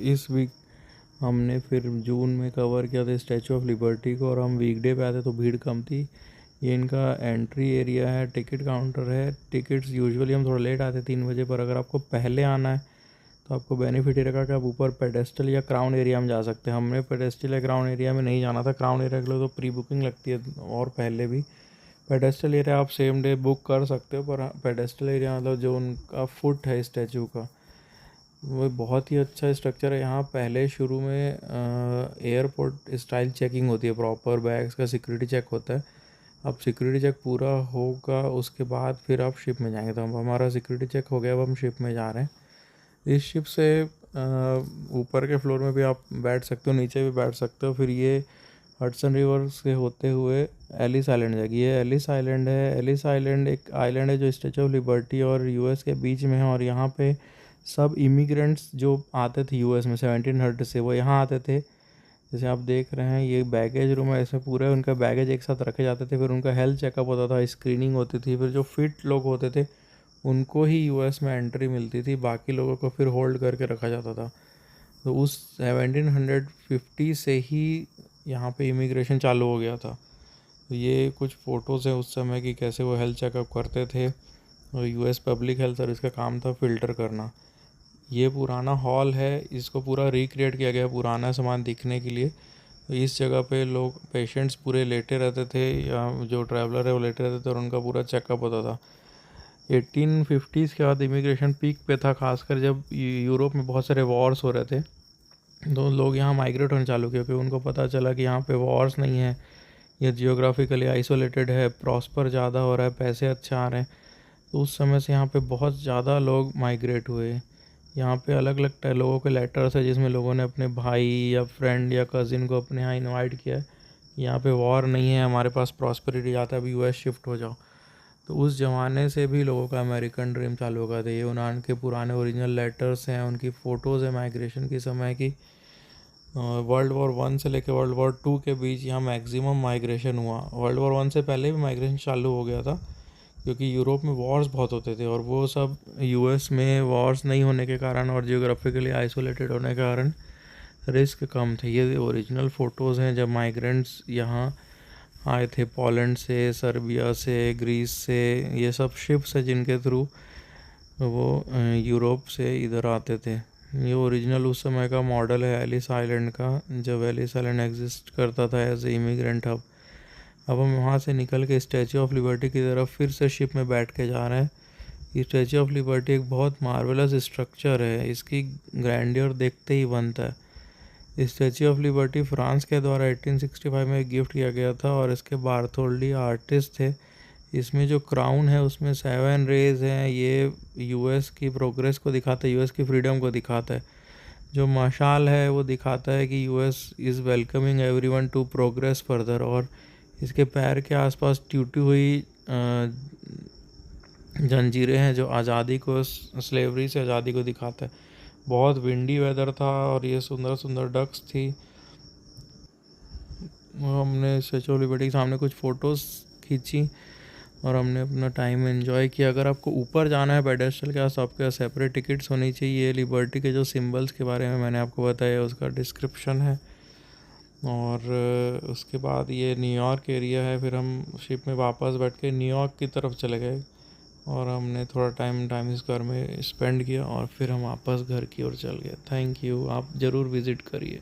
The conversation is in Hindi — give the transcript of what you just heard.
इस वीक हमने फिर जून में कवर किया था स्टैचू ऑफ लिबर्टी को, और हम वीकडे पे आए थे तो भीड़ कम थी। ये इनका एंट्री एरिया है, टिकट काउंटर है। टिकट्स यूजुअली हम थोड़ा लेट आते 3 बजे, पर अगर आपको पहले आना है तो आपको बेनिफिट ये रखा कि आप ऊपर पेडेस्टल या क्राउन एरिया में जा सकते हैं। हमने पेडेस्टल या क्राउन एरिया में नहीं जाना था। क्राउन एरिया के लिए तो प्री बुकिंग लगती है, और पहले भी। पेडेस्टल एरिया आप सेम डे बुक कर सकते हो, पर पेडेस्टल एरिया मतलब जो उनका फुट है स्टैचू का, वो बहुत ही अच्छा स्ट्रक्चर है। यहाँ पहले शुरू में एयरपोर्ट स्टाइल चेकिंग होती है, प्रॉपर बैग्स का सिक्योरिटी चेक होता है। अब सिक्योरिटी चेक पूरा होगा उसके बाद फिर आप शिप में जाएंगे। तो अब हमारा सिक्योरिटी चेक हो गया, अब हम शिप में जा रहे हैं। इस शिप से ऊपर के फ्लोर में भी आप बैठ सकते हो, नीचे भी बैठ सकते हो। फिर ये हडसन रिवर से होते हुए एलिस आइलैंड जाएगी। ये एलिस आइलैंड है। एलिस आइलैंड एक आइलैंड है जो स्टैचू ऑफ लिबर्टी और यूएस के बीच में है, और यहाँ पे सब इमिग्रेंट्स जो आते थे यूएस में 1700 से, वो यहाँ आते थे। जैसे आप देख रहे हैं ये बैगेज रूम है, इसमें पूरे उनका बैगेज एक साथ रखे जाते थे। फिर उनका हेल्थ चेकअप होता था, स्क्रीनिंग होती थी। फिर जो फिट लोग होते थे उनको ही यूएस में एंट्री मिलती थी, बाकी लोगों को फिर होल्ड करके रखा जाता था। तो उस 1750 से ही यहाँ पे इमिग्रेशन चालू हो गया था। तो ये कुछ फ़ोटोज़ हैं उस समय की, कैसे वो हेल्थ चेकअप करते थे। और यूएस पब्लिक हेल्थ सर्विस का काम था फ़िल्टर करना। ये पुराना हॉल है, इसको पूरा रिक्रिएट किया गया पुराना सामान दिखने के लिए। तो इस जगह पे लोग पेशेंट्स पूरे लेटे रहते थे, या जो ट्रैवलर है वो लेटे रहते थे, और उनका पूरा चेकअप होता था। 1850s के बाद इमिग्रेशन पीक पे था, खासकर जब यूरोप में बहुत सारे वॉर्स हो रहे थे। तो लोग यहाँ माइग्रेट होने चालू किए, क्योंकि उनको पता चला कि यहाँ पे वॉर्स नहीं है, ये जियोग्राफिकली आइसोलेटेड है, प्रॉस्पर ज़्यादा हो रहा है, पैसे अच्छे आ रहे हैं। तो उस समय से यहाँ पे बहुत ज़्यादा लोग माइग्रेट हुए। यहाँ पे अलग अलग लोगों के लेटर्स है जिसमें लोगों ने अपने भाई या फ्रेंड या कज़िन को अपने यहाँ इनवाइट किया है। यहाँ पे वॉर नहीं है, हमारे पास प्रॉस्पेरिटी आता है, अभी यूएस शिफ्ट हो जाओ। तो उस ज़माने से भी लोगों का अमेरिकन ड्रीम चालू हो गया था। ये उनके पुराने ओरिजिनल लेटर्स हैं, उनकी फ़ोटोज़ है माइग्रेशन की समय की। वर्ल्ड वॉर 1 से लेकर वर्ल्ड वॉर 2 के बीच यहाँ मैक्सिमम माइग्रेशन हुआ। वर्ल्ड वॉर 1 से पहले भी माइग्रेशन चालू हो गया था, क्योंकि यूरोप में वॉर्स बहुत होते थे, और वो सब यूएस में वॉर्स नहीं होने के कारण और जियोग्राफिकली आइसोलेटेड होने के कारण रिस्क कम थे। ये ओरिजिनल फ़ोटोज़ हैं जब माइग्रेंट्स यहाँ आए थे, पोलैंड से, सर्बिया से, ग्रीस से। ये सब शिप्स है जिनके थ्रू वो यूरोप से इधर आते थे। ये ओरिजिनल उस समय का मॉडल है एलिस आइलैंड का, जब एलिस आइलैंड एग्जिस्ट करता था एज ए इमिग्रेंट हब। अब हम वहाँ से निकल के स्टैचू ऑफ लिबर्टी की तरफ फिर से शिप में बैठ के जा रहे हैं। ये स्टैचू ऑफ लिबर्टी एक बहुत मार्वेलस स्ट्रक्चर है, इसकी ग्रैंडियर देखते ही बनता है। स्टैचू ऑफ लिबर्टी फ्रांस के द्वारा 1865 में गिफ्ट किया गया था, और इसके बार्थोल्डी आर्टिस्ट थे। इसमें जो क्राउन है उसमें 7 रेज हैं, ये यूएस की प्रोग्रेस को दिखाता है, यूएस की फ्रीडम को दिखाता है। जो मशाल है वो दिखाता है कि US is welcoming everyone to progress further. और इसके पैर के आसपास टूटी हुई जंजीरें हैं जो आज़ादी को, स्लेवरी से आज़ादी को दिखाता है। बहुत विंडी वेदर था, और ये सुंदर सुंदर डक्स थी। हमने स्टैचू ऑफ लिबर्टी के सामने कुछ फ़ोटोज़ खींची, और हमने अपना टाइम एंजॉय किया। अगर आपको ऊपर जाना है पेडेस्टल के पास तो आपके पास सेपरेट टिकट्स होनी चाहिए। लिबर्टी के जो सिंबल्स के बारे में मैंने आपको बताया उसका डिस्क्रिप्शन है। और उसके बाद ये न्यूयॉर्क एरिया है। फिर हम शिप में वापस बैठ के न्यूयॉर्क की तरफ चले गए, और हमने थोड़ा टाइम टाइम स्क्वायर में स्पेंड किया, और फिर हम वापस घर की ओर चल गए। थैंक यू, आप ज़रूर विज़िट करिए।